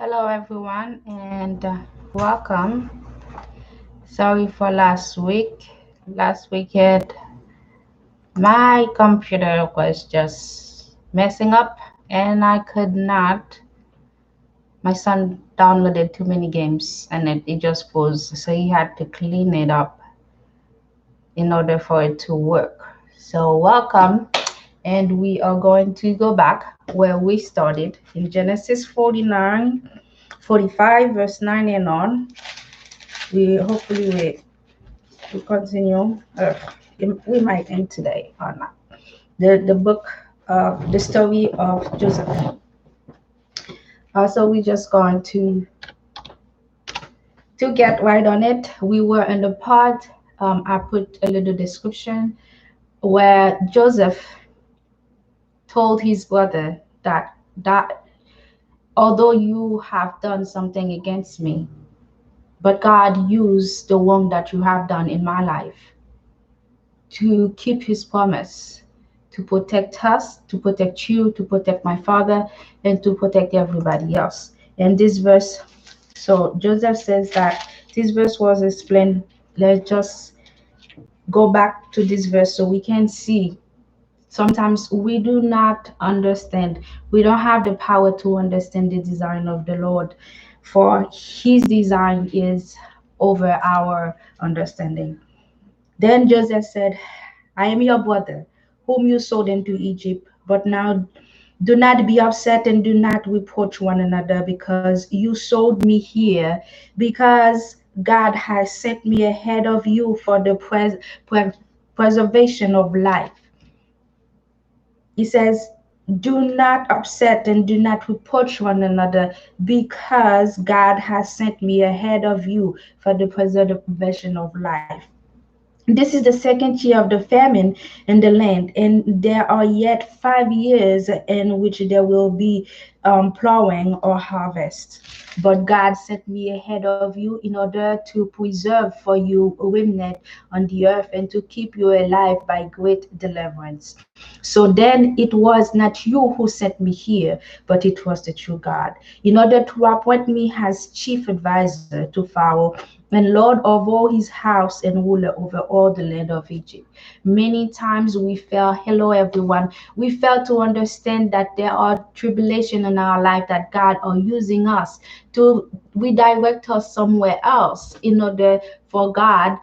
Hello, everyone, and welcome. Sorry for last week. Last weekend, my computer was just messing up, and I could not. My son downloaded too many games, and it just froze. So he had to clean it up in order for it to work. So, welcome, and we are going to go back where we started in Genesis 49, 45, verse 9 and on. We continue. We might end today or not. The book of the story of Joseph. So we're just going to get right on it. We were in the part. I put a little description where Joseph told his brother that although you have done something against me, but God used the wrong that you have done in my life to keep his promise, to protect us, to protect you, to protect my father, and to protect everybody else. And this verse, so Joseph says that this verse was explained. Let's just go back to this verse so we can see. Sometimes we do not understand. We don't have the power to understand the design of the Lord, for his design is over our understanding. Then Joseph said, I am your brother, whom you sold into Egypt. But now do not be upset and do not reproach one another because you sold me here, because God has sent me ahead of you for the preservation of life. He says, do not upset and do not reproach one another because God has sent me ahead of you for the preservation of life. This is the second year of the famine in the land, and there are yet 5 years in which there will be plowing or harvest. But God sent me ahead of you in order to preserve for you a remnant on the earth and to keep you alive by great deliverance. So then it was not you who sent me here, but it was the true God, in order to appoint me as chief advisor to Pharaoh and Lord of all his house and ruler over all the land of Egypt. Many times we fail, hello everyone, we fail to understand that there are tribulation in our life that God are using us to redirect us somewhere else in order for God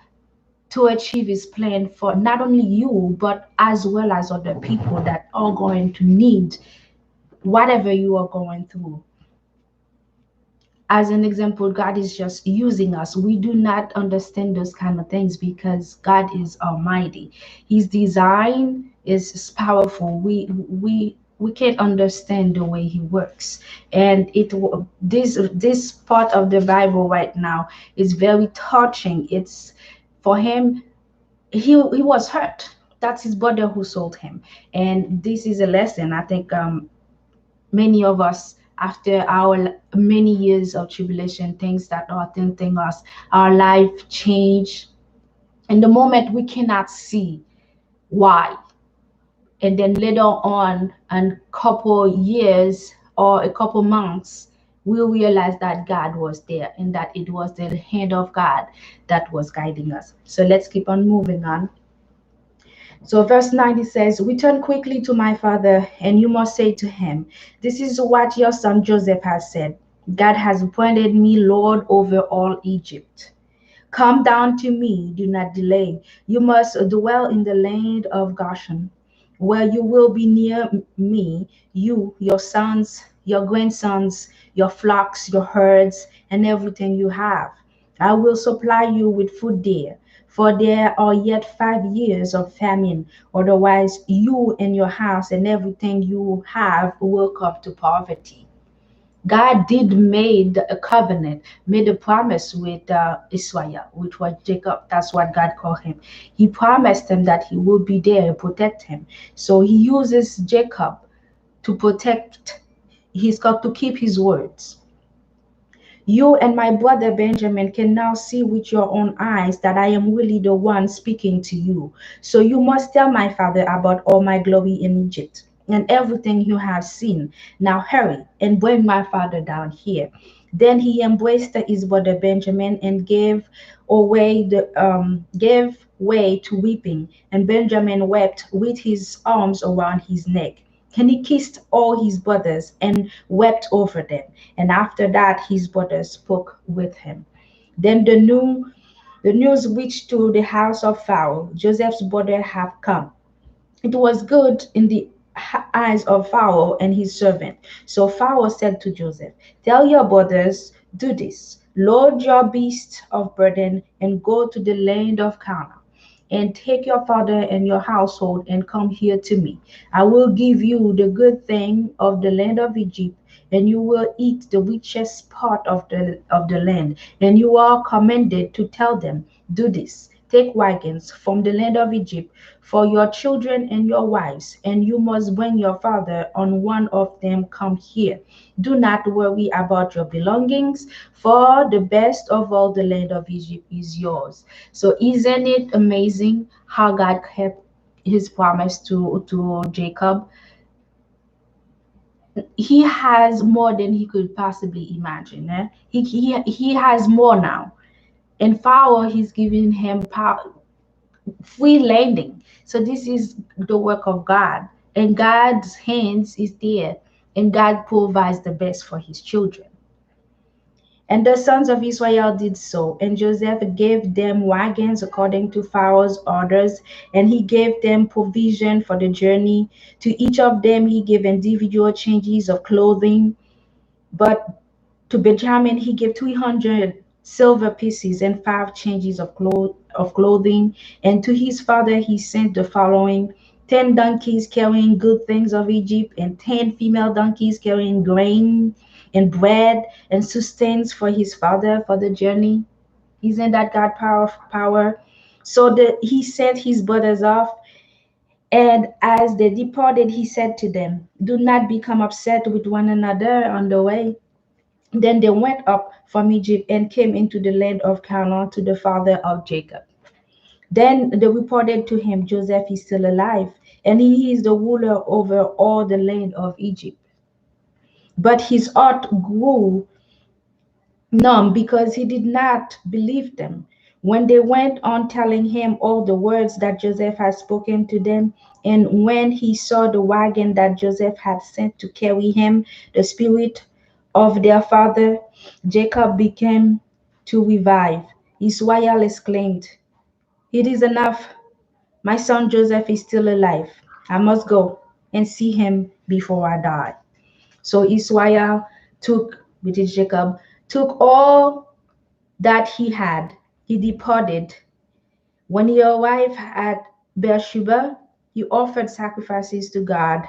to achieve his plan for not only you but as well as other people that are going to need whatever you are going through. As an example, God is just using us. We do not understand those kind of things because God is almighty. His design is powerful. We can't understand the way he works. And this part of the Bible right now is very touching. It's for him, he was hurt. That's his brother who sold him. And this is a lesson. I think many of us, after our many years of tribulation, things that are tempting us, our life change. In the moment we cannot see why, and then later on, and couple years or a couple months, we realize that God was there and that it was the hand of God that was guiding us. So let's keep on moving on. So, verse 90 says, return quickly to my father, and you must say to him, this is what your son Joseph has said. God has appointed me Lord over all Egypt. Come down to me, do not delay. You must dwell in the land of Goshen, where you will be near me, you, your sons, your grandsons, your flocks, your herds, and everything you have. I will supply you with food there, for there are yet 5 years of famine. Otherwise, you and your house and everything you have will come to poverty. God did made a covenant, made a promise with Israel, which was Jacob. That's what God called him. He promised him that he will be there and protect him. So he uses Jacob to protect his God, to keep his words. You and my brother Benjamin can now see with your own eyes that I am really the one speaking to you. So you must tell my father about all my glory in Egypt. and everything you have seen. Now hurry and bring my father down here. Then he embraced his brother Benjamin and gave way to weeping. And Benjamin wept with his arms around his neck. And he kissed all his brothers and wept over them. And after that, his brothers spoke with him. Then the news reached to the house of Pharaoh. Joseph's brother have come. It was good in the eyes of Pharaoh and his servant. So Pharaoh said to Joseph, tell your brothers, do this. Load your beasts of burden and go to the land of Canaan and take your father and your household and come here to me. I will give you the good thing of the land of Egypt, and you will eat the richest part of the land. And you are commanded to tell them, do this. Take wagons from the land of Egypt for your children and your wives, and you must bring your father on one of them come here. Do not worry about your belongings, for the best of all the land of Egypt is yours. So isn't it amazing how God kept his promise to Jacob? He has more than he could possibly imagine. He has more now. And Pharaoh, he's giving him power, free landing. So this is the work of God. And God's hands is there. And God provides the best for his children. And the sons of Israel did so. And Joseph gave them wagons according to Pharaoh's orders, and he gave them provision for the journey. To each of them he gave individual changes of clothing. But to Benjamin he gave 300 silver pieces and 5 changes of clothing. And to his father he sent the following: 10 donkeys carrying good things of Egypt, and 10 female donkeys carrying grain and bread and sustenance for his father for the journey. Isn't that God power? So he sent his brothers off, and as they departed, he said to them, do not become upset with one another on the way. Then they went up from Egypt and came into the land of Canaan to the father of Jacob. Then they reported to him, Joseph is still alive, and he is the ruler over all the land of Egypt. But his heart grew numb because he did not believe them. When they went on telling him all the words that Joseph had spoken to them, and when he saw the wagon that Joseph had sent to carry him, the spirit of their father Jacob began to revive. Israel exclaimed, it is enough. My son Joseph is still alive. I must go and see him before I die. So Israel took, which is Jacob, took all that he had. He departed. When he arrived at Beersheba, he offered sacrifices to God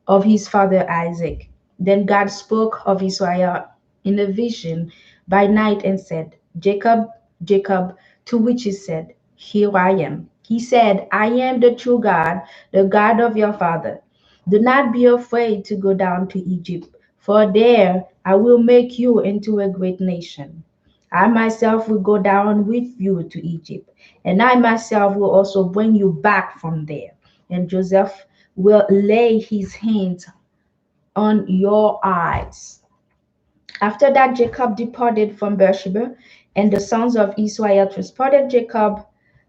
of his father Isaac. Then God spoke of Israel in a vision by night and said, Jacob, Jacob, to which he said, here I am. He said, I am the true God, the God of your father. Do not be afraid to go down to Egypt, for there I will make you into a great nation. I myself will go down with you to Egypt, and I myself will also bring you back from there. And Joseph will lay his hands on your eyes. After that, Jacob departed from Beersheba, and the sons of Israel transported Jacob,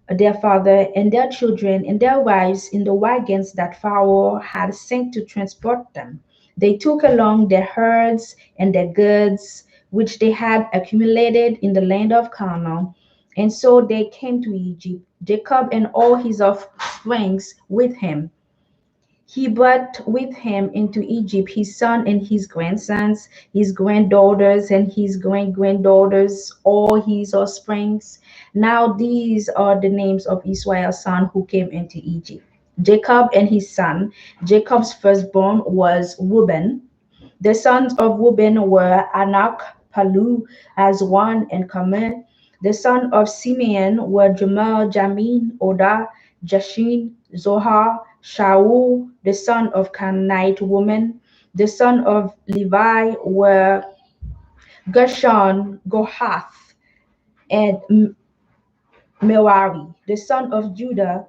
their father, and their children and their wives in the wagons that Pharaoh had sent to transport them. They took along their herds and their goods, which they had accumulated in the land of Canaan. And so they came to Egypt, Jacob and all his offsprings with him. He brought with him into Egypt his son and his grandsons, his granddaughters and his great granddaughters, all his offsprings. Now these are the names of Israel's son who came into Egypt: Jacob and his son. Jacob's firstborn was Reuben. The sons of Reuben were Anak, Palu, Azwan, and Carmel. The sons of Simeon were Jamal, Jamin, Oda, Jashin, Zohar, Shaul, the son of Canaanite woman. The sons of Levi were Gershon, Gohath, and Merari. The sons of Judah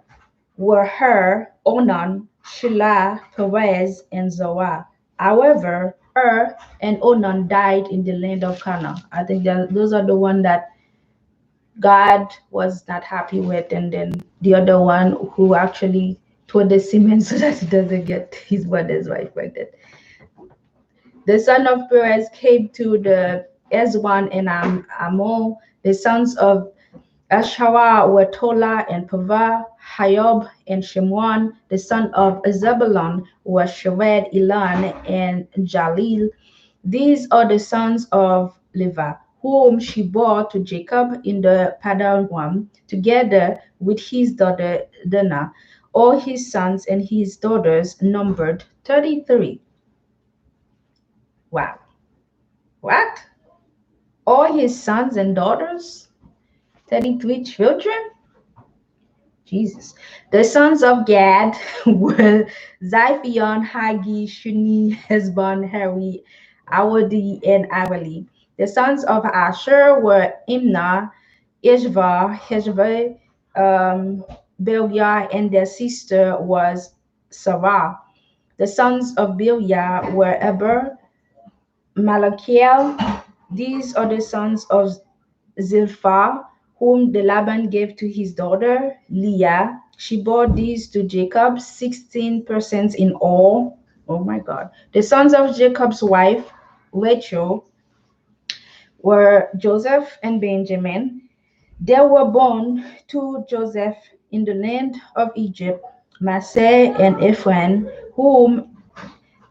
were Onan, Shelah, Perez, and Zoar. However, and Onan died in the land of Canaan. I think that those are the one that God was not happy with, and then the other one who actually told the semen so that he doesn't get his brother's wife pregnant. The son of Perez came to the Ezwan and Ammon. The sons of Ashhawa were Tola and Pava, Hiob and Shimron. The son of Zebulun were Shered, Elan, and Jalil. These are the sons of Levi, whom she bore to Jacob in the Padan, together with his daughter Dinah. All his sons and his daughters numbered 33. Wow. What? All his sons and daughters? 33 children? Jesus. The sons of Gad were Ziphion, Hagi, Shuni, Hezbon, Heri, Awadi, and Arali. The sons of Asher were Imnah, Ishva, Heshva, Belial, and their sister was Sarah. The sons of Belial were Eber, Malachiel. These are the sons of Zilpah, whom the Laban gave to his daughter Leah. She bore these to Jacob, 16% in all. Oh my God. The sons of Jacob's wife, Rachel, were Joseph and Benjamin. They were born to Joseph in the land of Egypt, Manasseh and Ephraim, whom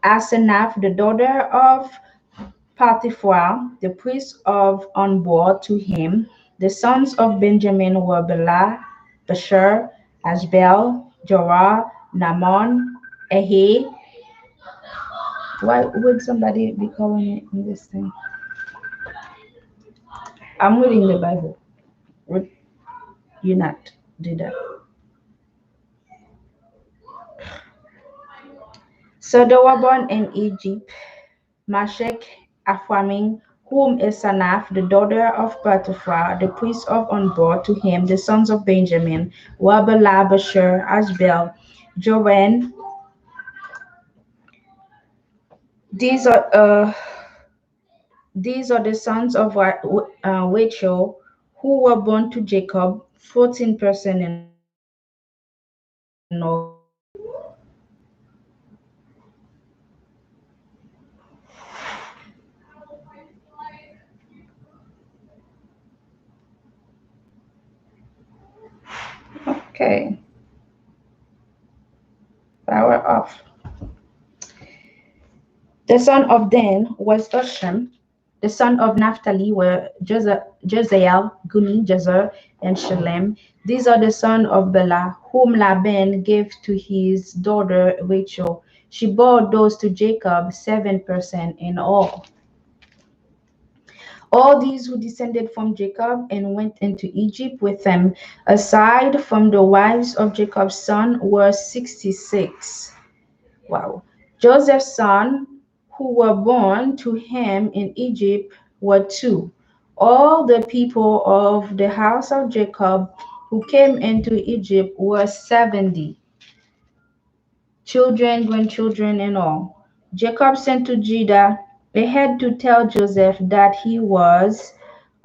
Asenath, the daughter of Potiphar, the priest of on board to him. The sons of Benjamin were Bela, Basher, Ashbel, Jorah, Naaman, Ehi. Why would somebody be calling it in this thing? I'm reading the Bible. Would you not do that? So they were born in Egypt, Mashek, Aframim, whom is Sanath, the daughter of Potiphar, the priest of on board to him, the sons of Benjamin, were Bela, Basher, Ashbel, Joran. These are uh, these are the sons of Rachel, who were born to Jacob, 14% in all. Okay, power off. The son of Dan was Husham. The son of Naphtali were Jezeel, Guni, Jezer, and Shalem. These are the sons of Bela, whom Laban gave to his daughter Rachel. She bore those to Jacob, 7% in all. All these who descended from Jacob and went into Egypt with them, aside from the wives of Jacob's son, were 66. Wow. Joseph's sons, who were born to him in Egypt, were two. All the people of the house of Jacob who came into Egypt were 70, children, grandchildren, and all. Jacob sent to Judah ahead to tell Joseph that he was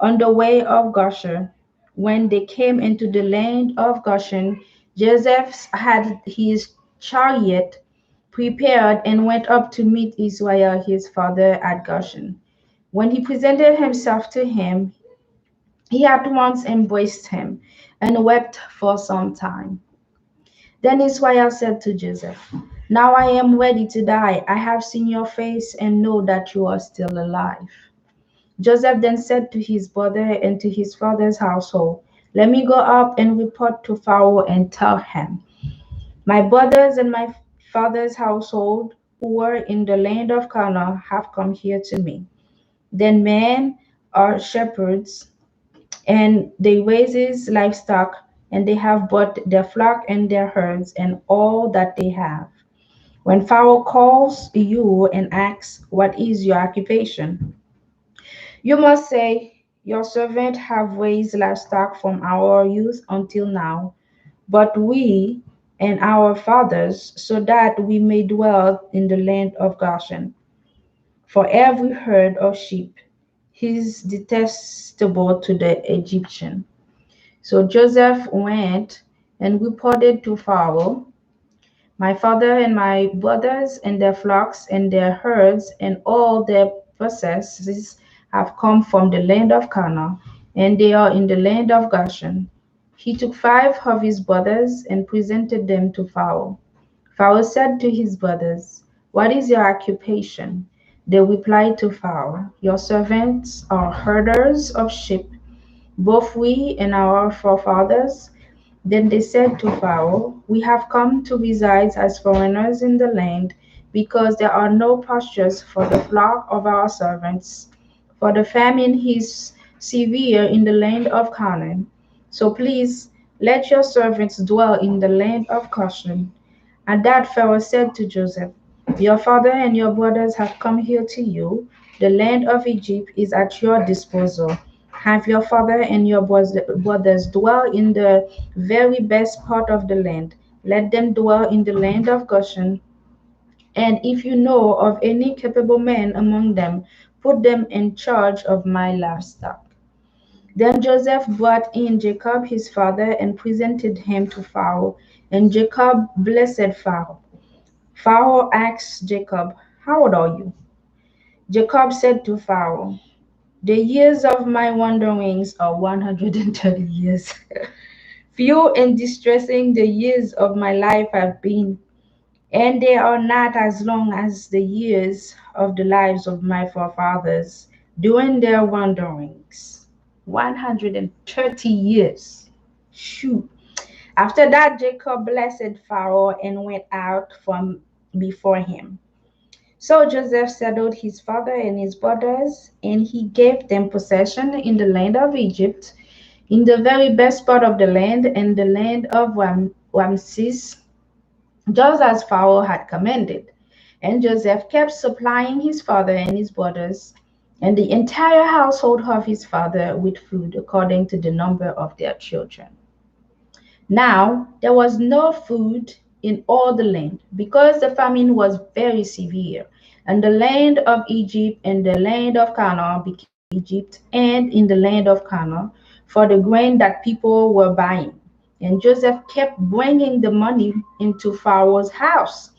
on the way of Goshen. When they came into the land of Goshen, Joseph had his chariot prepared and went up to meet Israel his father at Goshen. When he presented himself to him, he at once embraced him and wept for some time. Then Israel said to Joseph, "Now I am ready to die. I have seen your face and know that you are still alive." Joseph then said to his brother and to his father's household, "Let me go up and report to Pharaoh and tell him, 'My brothers and my father's household who were in the land of Canaan have come here to me. Then men are shepherds, and they raise livestock, and they have brought their flock and their herds and all that they have.' When Pharaoh calls you and asks, 'What is your occupation?' you must say, 'Your servant have raised livestock from our youth until now, but we and our fathers, so that we may dwell in the land of Goshen. For every herd of sheep is detestable to the Egyptian. So Joseph went and reported to Pharaoh, my father and my brothers and their flocks and their herds and all their possessions have come from the land of Canaan, and they are in the land of Goshen. He took 5 of his brothers and presented them to Pharaoh. Pharaoh said to his brothers, "What is your occupation?" They replied to Pharaoh, "Your servants are herders of sheep, both we and our forefathers." Then they said to Pharaoh, "We have come to reside as foreigners in the land, because there are no pastures for the flock of our servants. For the famine is severe in the land of Canaan. So please let your servants dwell in the land of Goshen." At that Pharaoh said to Joseph, "Your father and your brothers have come here to you. The land of Egypt is at your disposal. Have your father and your brothers dwell in the very best part of the land. Let them dwell in the land of Goshen. And if you know of any capable men among them, put them in charge of my livestock." Then Joseph brought in Jacob his father and presented him to Pharaoh. And Jacob blessed Pharaoh. Pharaoh asked Jacob, "How old are you?" Jacob said to Pharaoh, "The years of my wanderings are 130 years. Few and distressing the years of my life have been, and they are not as long as the years of the lives of my forefathers during their wanderings." 130 years. Shoot. After that, Jacob blessed Pharaoh and went out from before him. So Joseph settled his father and his brothers, and he gave them possession in the land of Egypt, in the very best part of the land, and the land of Ramses, just as Pharaoh had commanded. And Joseph kept supplying his father and his brothers and the entire household of his father with food according to the number of their children. Now there was no food in all the land, because the famine was very severe, and the land of Egypt and the land of Canaan became Egypt, and in the land of Canaan, for the grain that people were buying. And Joseph kept bringing the money into Pharaoh's house.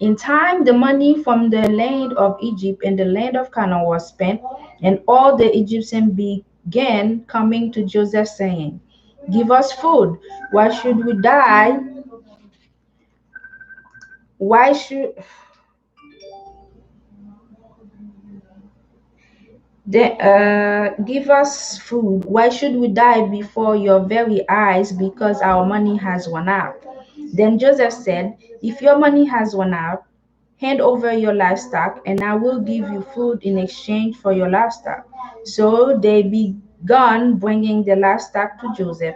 In time, the money from the land of Egypt and the land of Canaan was spent, and all the Egyptians began coming to Joseph, saying, "Give us food. Why should we die? Why should they give us food? Why should we die before your very eyes because our money has run out?" Then Joseph said, "If your money has run out, hand over your livestock, and I will give you food in exchange for your livestock." So they began bringing the livestock to Joseph,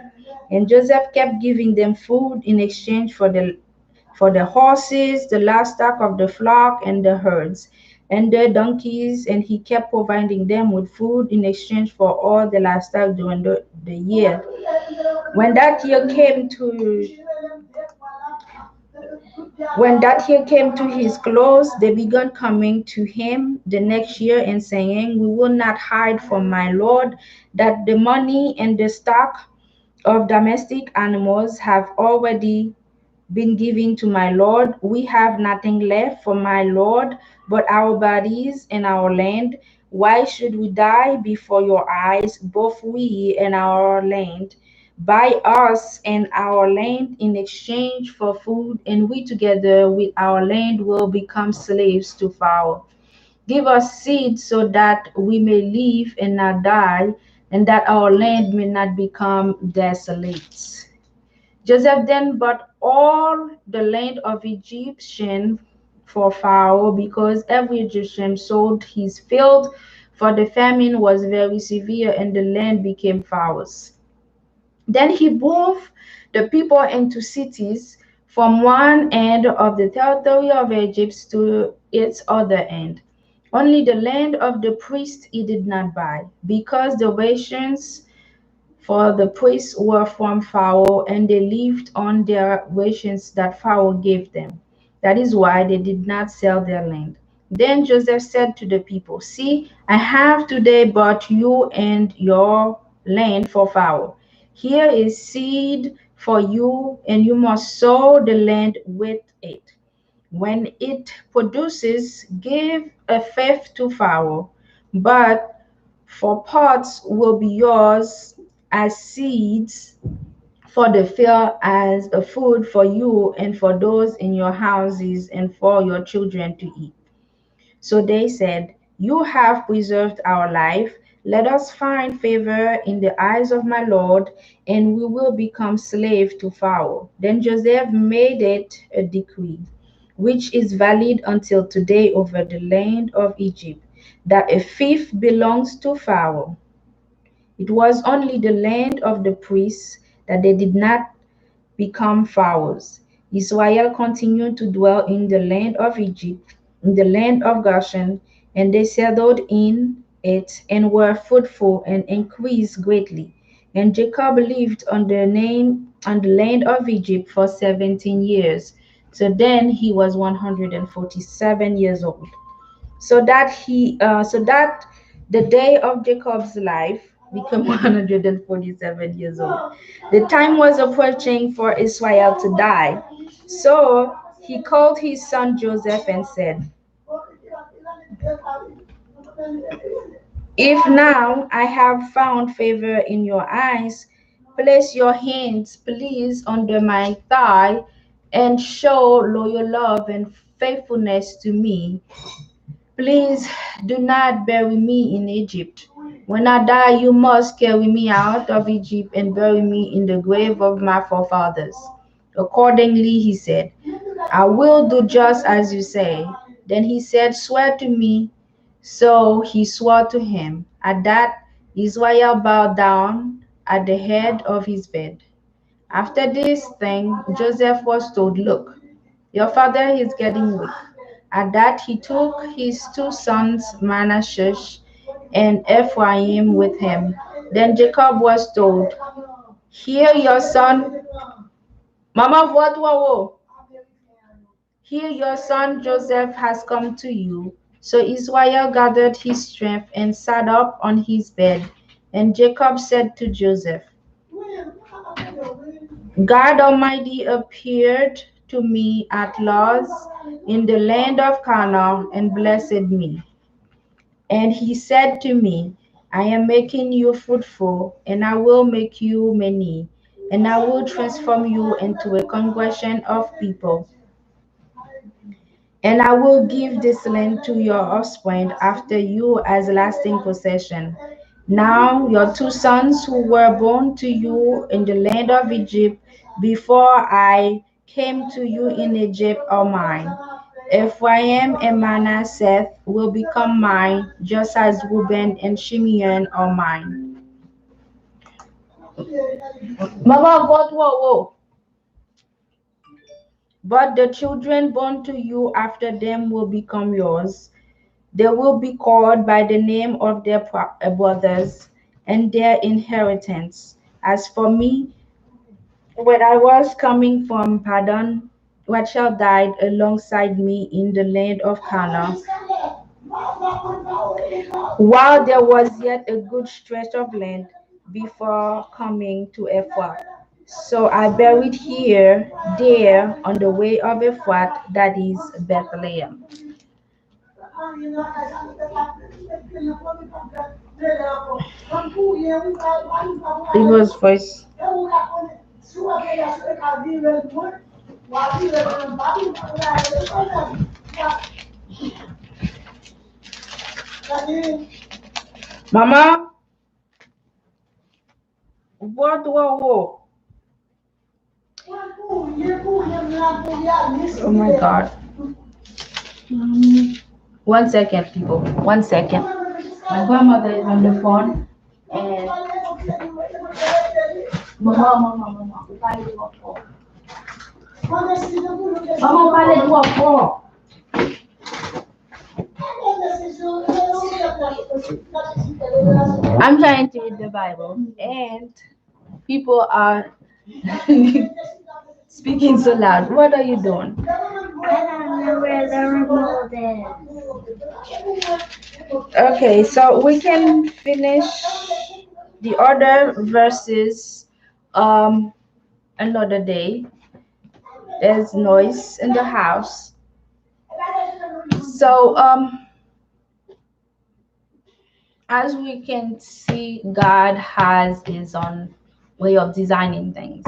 and Joseph kept giving them food in exchange for the horses, the livestock of the flock, and the herds, and the donkeys, and he kept providing them with food in exchange for all the livestock during the year. When that year came to When that year came to his close, they began coming to him the next year and saying, "We will not hide from my lord that the money and the stock of domestic animals have already been given to my lord. We have nothing left for my lord but our bodies and our land. Why should we die before your eyes, both we and our land? Buy us and our land in exchange for food, and we together with our land will become slaves to Pharaoh. Give us seed so that we may live and not die, and that our land may not become desolate." Joseph then bought all the land of Egyptian for Pharaoh, because every Egyptian sold his field, for the famine was very severe and the land became Pharaoh's. Then he moved the people into cities from one end of the territory of Egypt to its other end. Only the land of the priests he did not buy, because the rations for the priests were from Pharaoh, and they lived on their rations that Pharaoh gave them. That is why they did not sell their land. Then Joseph said to the people, see, I have today bought you and your land for Pharaoh. Here is seed for you, and you must sow the land with it. When it produces, give a fifth to Pharaoh, but for parts will be yours as seeds for the field, as a food for you and for those in your houses and for your children to eat. So they said, you have preserved our life. Let us find favor in the eyes of my Lord, and we will become slave to Pharaoh. Then Joseph made it a decree, which is valid until today over the land of Egypt, that a fifth belongs to Pharaoh. It was only the land of the priests that they did not become Pharaohs. Israel continued to dwell in the land of Egypt, in the land of Goshen, and they settled in it and were fruitful and increased greatly. And Jacob lived on the land of Egypt for 17 years. So then he was 147 years old. So that the day of Jacob's life became 147 years old. The time was approaching for Israel to die. So he called his son Joseph and said, if now I have found favor in your eyes, place your hands, please, under my thigh and show loyal love and faithfulness to me. Please do not bury me in Egypt. When I die, you must carry me out of Egypt and bury me in the grave of my forefathers. Accordingly, he said, I will do just as you say. Then he said, swear to me. So he swore to him. At that, Israel bowed down at the head of his bed. After this thing, Joseph was told, look, your father is getting weak. At that, he took his two sons, Manasseh and Ephraim, with him. Then Jacob was told, here your son, Mama, what, here your son Joseph has come to you. So Israel gathered his strength and sat up on his bed. And Jacob said to Joseph, God Almighty appeared to me at Luz in the land of Canaan and blessed me. And he said to me, I am making you fruitful, and I will make you many, and I will transform you into a congregation of people. And I will give this land to your offspring after you as lasting possession. Now your two sons who were born to you in the land of Egypt before I came to you in Egypt are mine. Ephraim and Manasseh will become mine, just as Reuben and Shimeon are mine. Mama, whoa. But the children born to you after them will become yours. They will be called by the name of their brothers and their inheritance. As for me, when I was coming from Paddan, Rachel died alongside me in the land of Canaan, while there was yet a good stretch of land before coming to Ephrath. So I buried there, on the way of Ephrath, that is Bethlehem. It was voice. Mama, what? Whoa. Oh my God. 1 second, people. 1 second. My grandmother is on the phone. And Mama, I'm trying to read the Bible, and People are speaking so loud. What are you doing? I don't know where the remote Okay, so we can finish the other verses another day. There's noise in the house. So as we can see, God has his own way of designing things.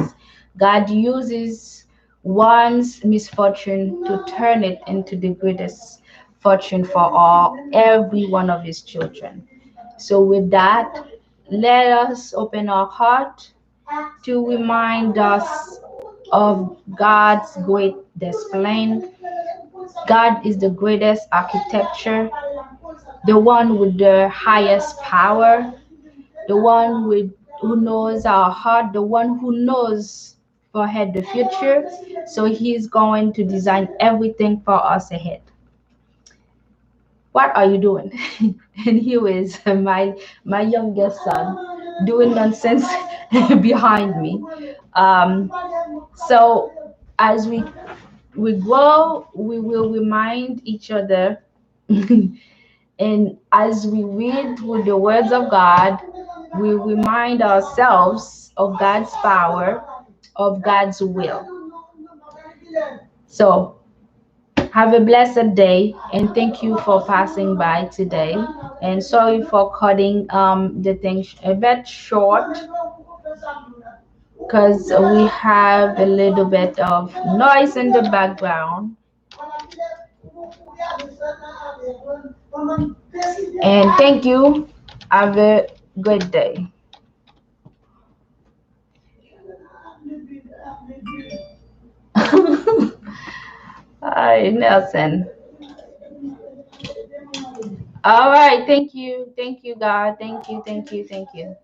God uses one's misfortune to turn it into the greatest fortune for all every one of his children. So with that, let us open our heart to remind us of God's great discipline. God is the greatest architecture, the one with the highest power, the one who knows our heart, the one who knows for ahead the future. So he's going to design everything for us ahead. What are you doing? And here is my youngest son doing nonsense behind me. So as we grow, we will remind each other. And as we read with the words of God, we remind ourselves of God's power, of God's will. So have a blessed day, and thank you for passing by today. And sorry for cutting the thing a bit short because we have a little bit of noise in the background. And thank you. Have a good day. Hi, Nelson. All right. Thank you. Thank you, God. Thank you. Thank you. Thank you.